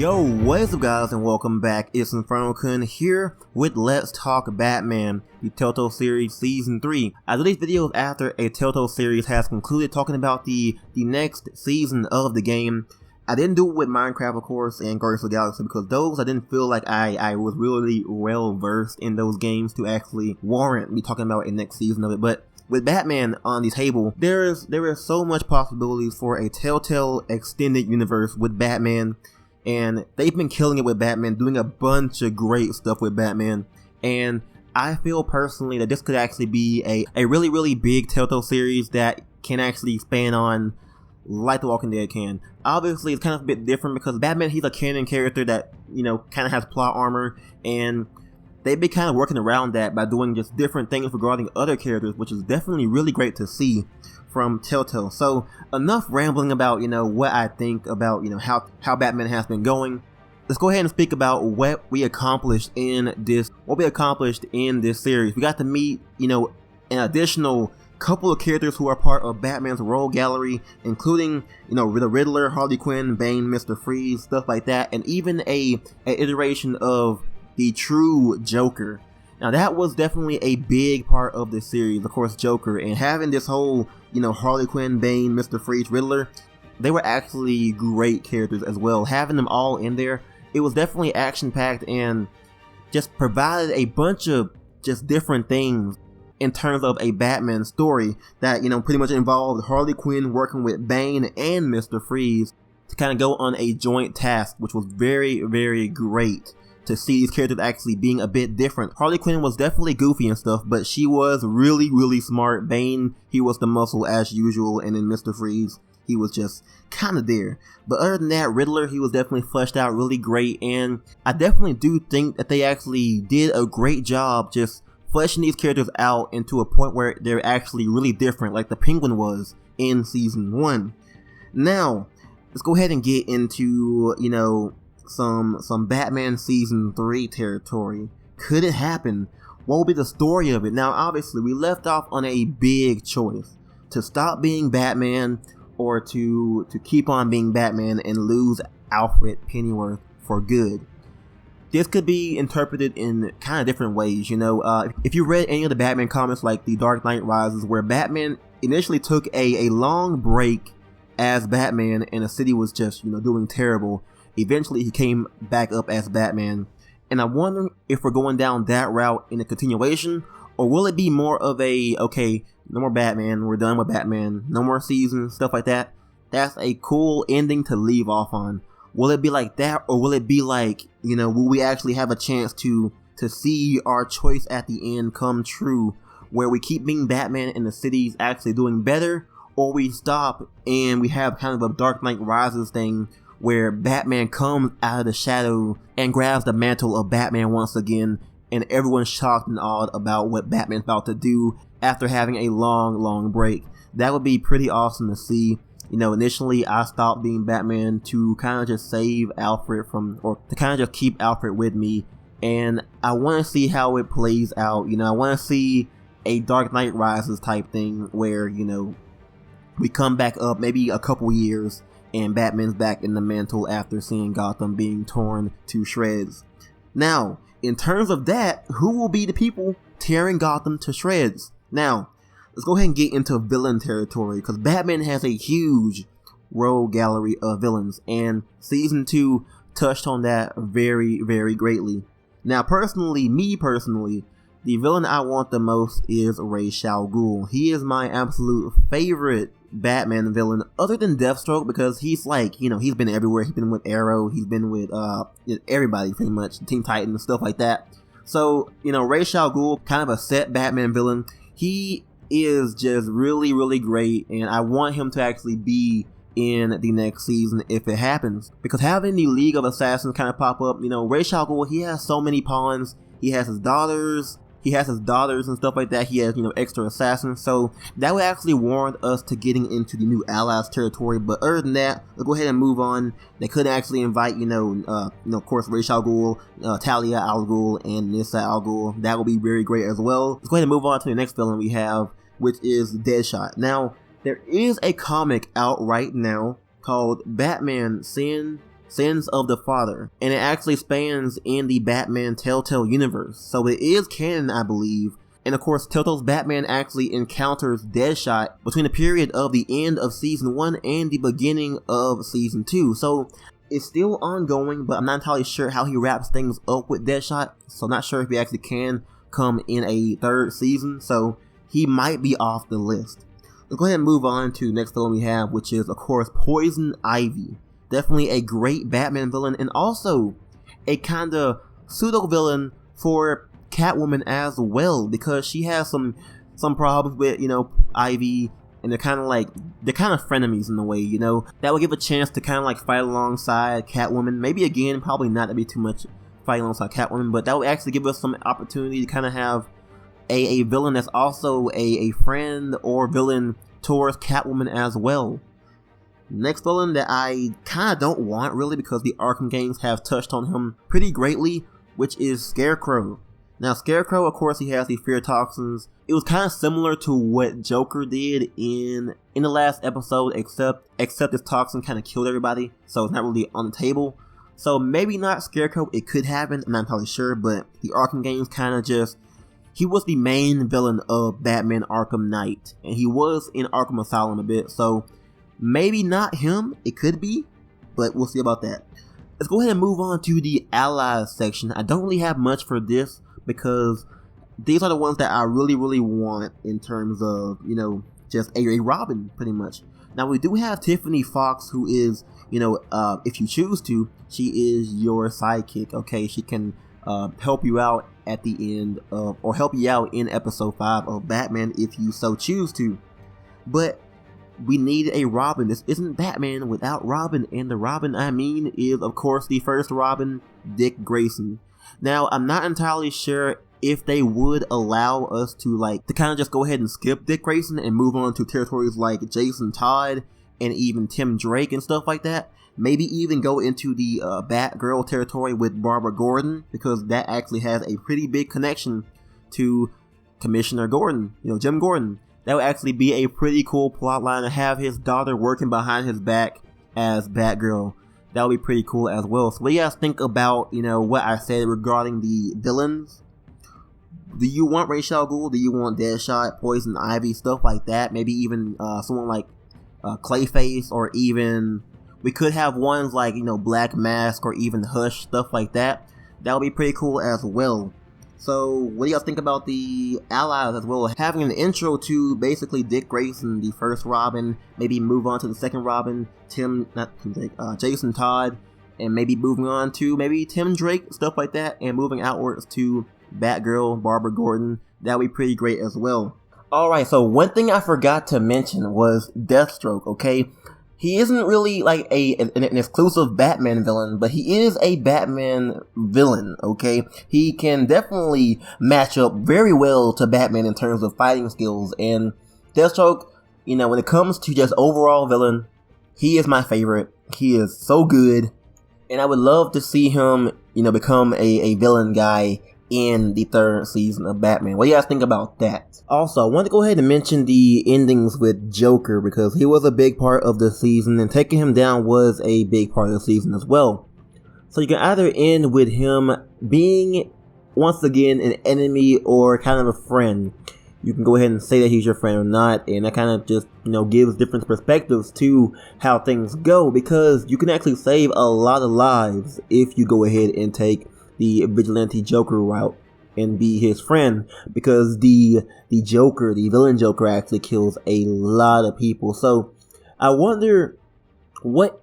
Yo, what is up guys and welcome back. It's Inferno-kun here with Let's Talk Batman, the Telltale Series Season 3. I do these videos after a Telltale series has concluded, talking about the next season of the game. I didn't do it with Minecraft, of course, and Guardians of the Galaxy, because those I didn't feel like I was really well versed in those games to actually warrant me talking about a next season of it. But with Batman on the table, there is so much possibilities for a Telltale extended universe with Batman. And they've been killing it with Batman, doing a bunch of great stuff with Batman. And I feel personally that this could actually be a really big Telltale series that can actually span on like The Walking Dead can. Obviously, it's kind of a bit different because Batman, he's a canon character that, you know, kind of has plot armor. And they've been kind of working around that by doing just different things regarding other characters, which is definitely really great to see from Telltale. So enough rambling about, you know, what I think about, you know, how Batman has been going. Let's go ahead and speak about what we accomplished in this series. We got to meet, you know, an additional couple of characters who are part of Batman's role gallery, including, you know, the Riddler, Harley Quinn, Bane, Mr. Freeze, stuff like that, and even a iteration of the true Joker. Now that was definitely a big part of the series, of course, Joker, and having this whole, you know, Harley Quinn, Bane, Mr. Freeze, Riddler, they were actually great characters as well. Having them all in there, it was definitely action-packed and just provided a bunch of just different things in terms of a Batman story that, you know, pretty much involved Harley Quinn working with Bane and Mr. Freeze to kind of go on a joint task, which was very great to see these characters actually being a bit different. Harley Quinn was definitely goofy and stuff, but she was really smart. Bane, he was the muscle as usual, and then Mr. Freeze, he was just kind of there. But other than that, Riddler, he was definitely fleshed out really great, and I definitely do think that they actually did a great job just fleshing these characters out into a point where they're actually really different, like the Penguin was in Season 1. Now, let's go ahead and get into, you know, some Batman Season 3 territory. Could it happen? What will be the story of it? Now, obviously, we left off on a big choice: to stop being Batman or to keep on being Batman and lose Alfred Pennyworth for good. This could be interpreted in kind of different ways, you know. If you read any of the Batman comics, like The Dark Knight Rises, where Batman initially took a long break as Batman and the city was just, you know, doing terrible. Eventually, he came back up as Batman, and I wonder if we're going down that route in a continuation, or will it be more of a, okay, no more Batman, we're done with Batman, no more seasons, stuff like that. That's a cool ending to leave off on. Will it be like that, or will it be like, you know, will we actually have a chance to see our choice at the end come true, where we keep being Batman and the city's actually doing better, or we stop and we have kind of a Dark Knight Rises thing, where Batman comes out of the shadow and grabs the mantle of Batman once again, and everyone's shocked and awed about what Batman's about to do after having a long break. That would be pretty awesome to see. You know, initially I stopped being Batman to kind of just save Alfred or to kind of just keep Alfred with me, and I want to see how it plays out. You know, I want to see a Dark Knight Rises type thing where, you know, we come back up maybe a couple years and Batman's back in the mantle after seeing Gotham being torn to shreds. Now, in terms of that, who will be the people tearing Gotham to shreds? Now, let's go ahead and get into villain territory, because Batman has a huge rogue gallery of villains, and Season 2 touched on that very greatly. Now, me personally, the villain I want the most is Ra's al Ghul. He is my absolute favorite Batman villain, other than Deathstroke, because he's like, you know, he's been everywhere. He's been with Arrow, he's been with everybody pretty much, Teen Titans, stuff like that. So, you know, Ra's al Ghul, kind of a set Batman villain. He is just really great, and I want him to actually be in the next season if it happens, because having the League of Assassins kind of pop up, you know, Ra's al Ghul, he has so many pawns. He has his daughters and stuff like that. He has, you know, extra assassins, so that would actually warrant us to getting into the new Allies territory. But other than that, let's go ahead and move on. They could actually invite, of course, Ra's al Ghul, Talia al Ghul, and Nissa al Ghul. That would be very great as well. Let's go ahead and move on to the next villain we have, which is Deadshot. Now, there is a comic out right now called Batman Sin Sins of the Father, and it actually spans in the Batman Telltale universe, so it is canon, I believe. And of course, Telltale's Batman actually encounters Deadshot between the period of the end of Season 1 and the beginning of Season 2. So it's still ongoing, but I'm not entirely sure how he wraps things up with Deadshot. So not sure if he actually can come in a third season. So he might be off the list. Let's go ahead and move on to the next villain we have, which is, of course, Poison Ivy. Definitely a great Batman villain, and also a kind of pseudo-villain for Catwoman as well, because she has some problems with, Ivy, and they're kind of frenemies in a way, that would give a chance to kind of like fight alongside Catwoman. Maybe again, probably not to be too much fighting alongside Catwoman, but that would actually give us some opportunity to kind of have a villain that's also a friend or villain towards Catwoman as well. Next villain that I kind of don't want really, because the Arkham games have touched on him pretty greatly, which is Scarecrow. Now, Scarecrow, of course, he has the fear toxins. It was kind of similar to what Joker did in the last episode, except this toxin kind of killed everybody, so it's not really on the table. So maybe not Scarecrow, it could happen, I'm not entirely sure, but the Arkham games kind of just... He was the main villain of Batman Arkham Knight, and he was in Arkham Asylum a bit, so maybe not him, it could be, but we'll see about that. Let's go ahead and move on to the allies section. I don't really have much for this, because these are the ones that I really, really want in terms of, just a Robin, pretty much. Now, we do have Tiffany Fox, who is, if you choose to, she is your sidekick, okay? She can help you out at the end of, or help you out in episode 5 of Batman if you so choose to. But we need a Robin. This isn't Batman without Robin, and the Robin I mean is, of course, the first Robin, Dick Grayson. Now, I'm not entirely sure if they would allow us to kind of just go ahead and skip Dick Grayson and move on to territories like Jason Todd and even Tim Drake and stuff like that. Maybe even go into the Batgirl territory with Barbara Gordon, because that actually has a pretty big connection to Commissioner Gordon, Jim Gordon. That would actually be a pretty cool plotline to have his daughter working behind his back as Batgirl. That would be pretty cool as well. So what do you guys think about, what I said regarding the villains? Do you want Ra's al Ghul? Do you want Deadshot, Poison Ivy, stuff like that? Maybe even someone like Clayface, or even we could have ones like, Black Mask, or even Hush, stuff like that. That would be pretty cool as well. So what do you guys think about the allies as well? Having an intro to basically Dick Grayson, the first Robin, maybe move on to the second Robin, Jason Todd, and maybe moving on to maybe Tim Drake, stuff like that, and moving outwards to Batgirl, Barbara Gordon. That would be pretty great as well. Alright, so one thing I forgot to mention was Deathstroke, okay? He isn't really like an exclusive Batman villain, but he is a Batman villain, okay? He can definitely match up very well to Batman in terms of fighting skills, and Deathstroke, when it comes to just overall villain, he is my favorite. He is so good, and I would love to see him, become a villain guy in the third season of Batman. What do you guys think about that? Also, I want to go ahead and mention the endings with Joker, because he was a big part of the season, and taking him down was a big part of the season as well. So you can either end with him being, once again, an enemy or kind of a friend. You can go ahead and say that he's your friend or not, and that kind of just, gives different perspectives to how things go, because you can actually save a lot of lives if you go ahead and take the Vigilante Joker route and be his friend, because the Joker, the villain Joker, actually kills a lot of people. So I wonder what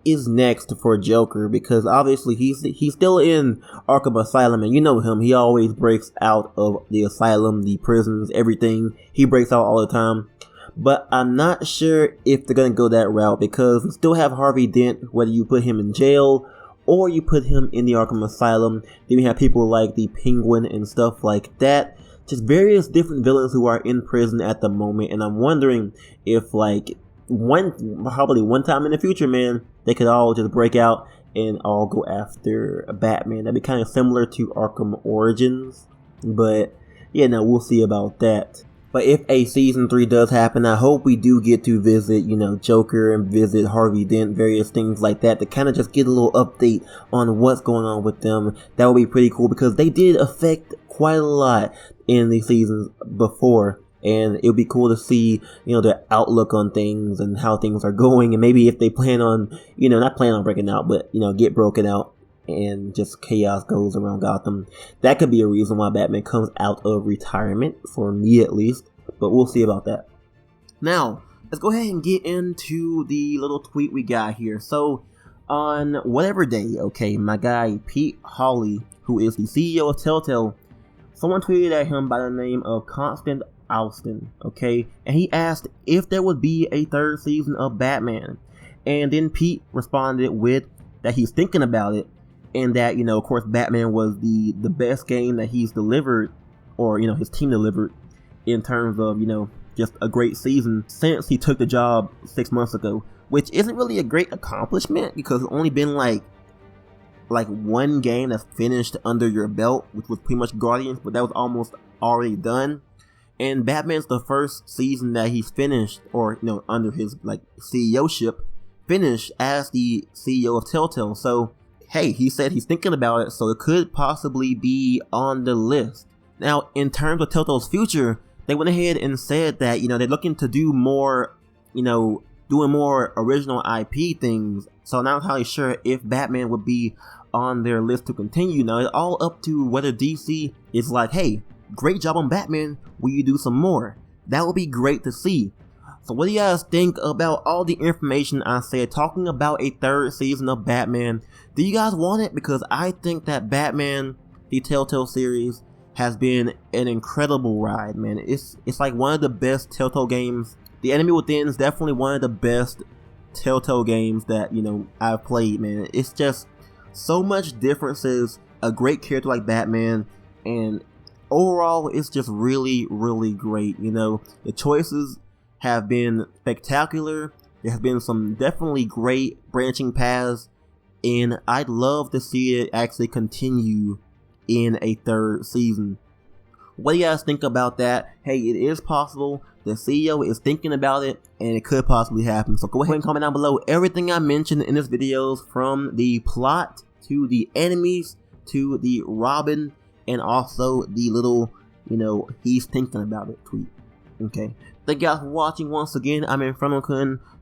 is next for Joker, because obviously he's still in Arkham Asylum, and you know him, he always breaks out of the asylum, the prisons, everything. He breaks out all the time. But I'm not sure if they're gonna go that route, because we still have Harvey Dent, whether you put him in jail or you put him in the Arkham Asylum. Then we have people like the Penguin and stuff like that. Just various different villains who are in prison at the moment. And I'm wondering if probably one time in the future, man, they could all just break out and all go after Batman. That'd be kind of similar to Arkham Origins. But yeah, no, we'll see about that. But if a season 3 does happen, I hope we do get to visit, you know, Joker and visit Harvey Dent, various things like that, to kind of just get a little update on what's going on with them. That would be pretty cool, because they did affect quite a lot in the seasons before. And it would be cool to see, you know, their outlook on things and how things are going. And maybe if they plan on, you know, not plan on breaking out, but, you know, get broken out and just chaos goes around Gotham. That could be a reason why Batman comes out of retirement, for me at least. But we'll see about that. Now, let's go ahead and get into the little tweet we got here. So, on whatever day, okay, my guy Pete Hawley, who is the CEO of Telltale, someone tweeted at him by the name of Constant Alston, okay, and he asked if there would be a third season of Batman, and then Pete responded with that he's thinking about it, and that, you know, of course, Batman was the best game that he's delivered, or, you know, his team delivered, in terms of, you know, just a great season since he took the job 6 months ago, which isn't really a great accomplishment, because it's only been like one game that's finished under your belt, which was pretty much Guardians, but that was almost already done. And Batman's the first season that he's finished, or, you know, under his, like, CEO-ship, finished as the CEO of Telltale. So, hey, he said he's thinking about it, so it could possibly be on the list. Now, in terms of Telltale's future, they went ahead and said that, you know, they're looking to do more, you know, doing more original IP things. So I'm not entirely sure if Batman would be on their list to continue. Now, it's all up to whether DC is like, hey, great job on Batman, will you do some more? That would be great to see. So what do you guys think about all the information I said talking about a third season of Batman? Do you guys want it? Because I think that Batman The Telltale Series has been an incredible ride, man. It's like one of the best Telltale games. The Enemy Within is definitely one of the best Telltale games that, you know, I've played, man. It's just so much differences, a great character like Batman, and overall, it's just really, really great. You know, the choices have been spectacular. There have been some definitely great branching paths, and I'd love to see it actually continue in a third season. What do you guys think about that? Hey, it is possible. The CEO is thinking about it, and it could possibly happen. So go ahead and comment down below everything I mentioned in this video, from the plot to the enemies to the Robin, and also the little, you know, he's thinking about it tweet. Okay, thank you guys for watching once again. I'm Inferno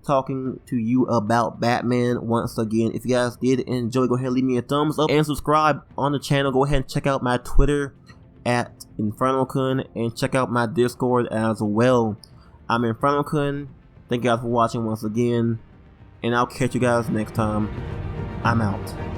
talking to you about Batman once again. If you guys did enjoy, go ahead and leave me a thumbs up and subscribe on the channel. Go ahead and check out my Twitter at Inferno and check out my Discord as well. I'm Inferno. Thank you guys for watching once again, and I'll catch you guys next time. I'm out.